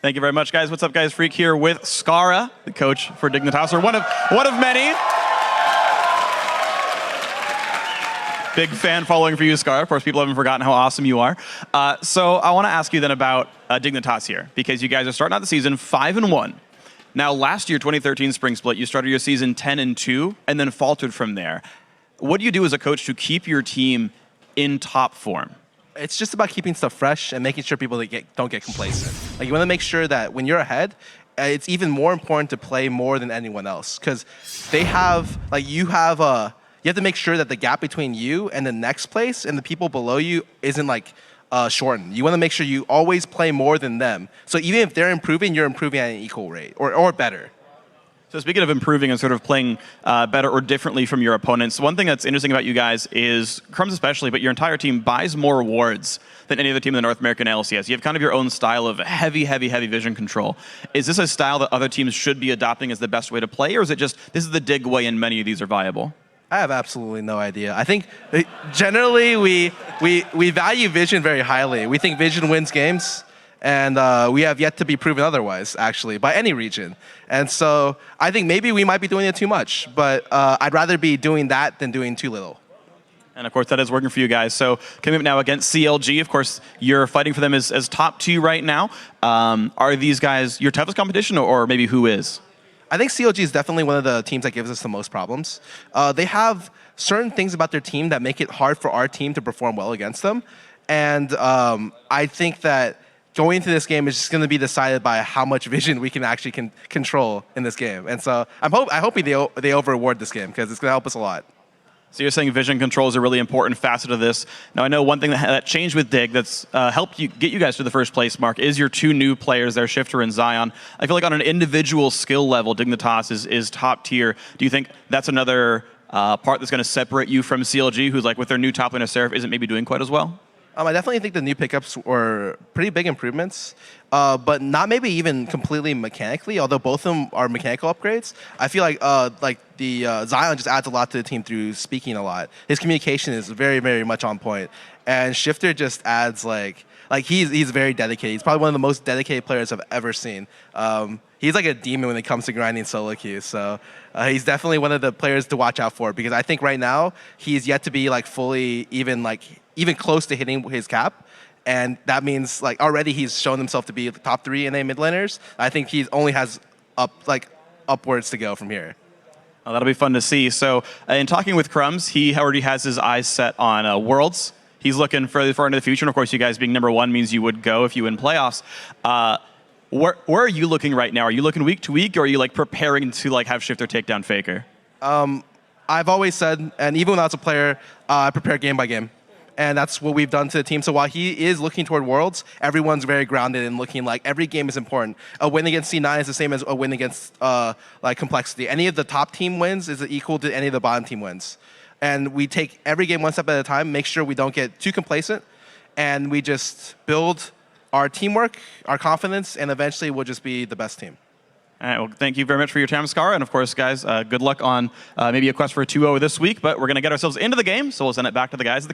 Thank you very much, guys. What's up, guys? Freak here with Scarra, the coach for Dignitas, or one of many. Big fan following for you, Scarra. Of course, people haven't forgotten how awesome you are. So I want to ask you then about Dignitas here, because you guys are starting out the season 5-1. Now, last year, 2013 Spring Split, you started your season 10-2, and then faltered from there. What do you do as a coach to keep your team in top form? It's just about keeping stuff fresh and making sure people don't get complacent. Like, you want to make sure that when you're ahead, it's even more important to play more than anyone else, because they have, like, you have to make sure that the gap between you and the next place and the people below you isn't like shortened. You want to make sure you always play more than them. So even if they're improving, you're improving at an equal rate or better. So speaking of improving and sort of playing better or differently from your opponents, one thing that's interesting about you guys is, Crumbs especially, but your entire team buys more awards than any other team in the North American LCS. You have kind of your own style of heavy vision control. Is this a style that other teams should be adopting as the best way to play, or is it just, this is the dig way and many of these are viable? I have absolutely no idea. I think generally we value vision very highly. We think vision wins games. And we have yet to be proven otherwise, actually, by any region. And so I think maybe we might be doing it too much, but I'd rather be doing that than doing too little. And of course, that is working for you guys. So coming up now against CLG, of course, you're fighting for them as top 2 right now. Are these guys your toughest competition, or maybe who is? I think CLG is definitely one of the teams that gives us the most problems. They have certain things about their team that make it hard for our team to perform well against them. And I think that going into this game is just going to be decided by how much vision we can actually control in this game. And so I'm hoping they over-award this game, because it's going to help us a lot. So you're saying vision control is a really important facet of this. Now, I know one thing that changed with Dig that's helped get you guys to the first place mark is your 2 new players there, Shifter and Zion. I feel like on an individual skill level, Dignitas is top tier. Do you think that's another part that's going to separate you from CLG, who's like with their new top laner Seraph isn't maybe doing quite as well? I definitely think the new pickups were pretty big improvements, but not maybe even completely mechanically, although both of them are mechanical upgrades. I feel like the Zion just adds a lot to the team through speaking a lot. His communication is very, very much on point. And Shifter just adds like he's very dedicated. He's probably one of the most dedicated players I've ever seen. He's like a demon when it comes to grinding solo queues. So he's definitely one of the players to watch out for, because I think right now he's yet to be like fully even close to hitting his cap. And that means like already he's shown himself to be the top 3 NA mid laners. I think he only has upwards to go from here. Well, that'll be fun to see. So in talking with Crumbs, he already has his eyes set on Worlds. He's looking further far into the future. And of course, you guys being #1 means you would go if you win playoffs. Where are you looking right now? Are you looking week to week, or are you like preparing to like have Shifter take down Faker? I've always said, and even when I was a player, I prepare game by game. And that's what we've done to the team. So while he is looking toward Worlds, everyone's very grounded and looking like every game is important. A win against C9 is the same as a win against like Complexity. Any of the top team wins is equal to any of the bottom team wins. And we take every game one step at a time, make sure we don't get too complacent, and we just build our teamwork, our confidence, and eventually we'll just be the best team. All right, well, thank you very much for your time, Scarra. And of course, guys, good luck on maybe a quest for a 2-0 this week, but we're going to get ourselves into the game, so we'll send it back to the guys at the couch.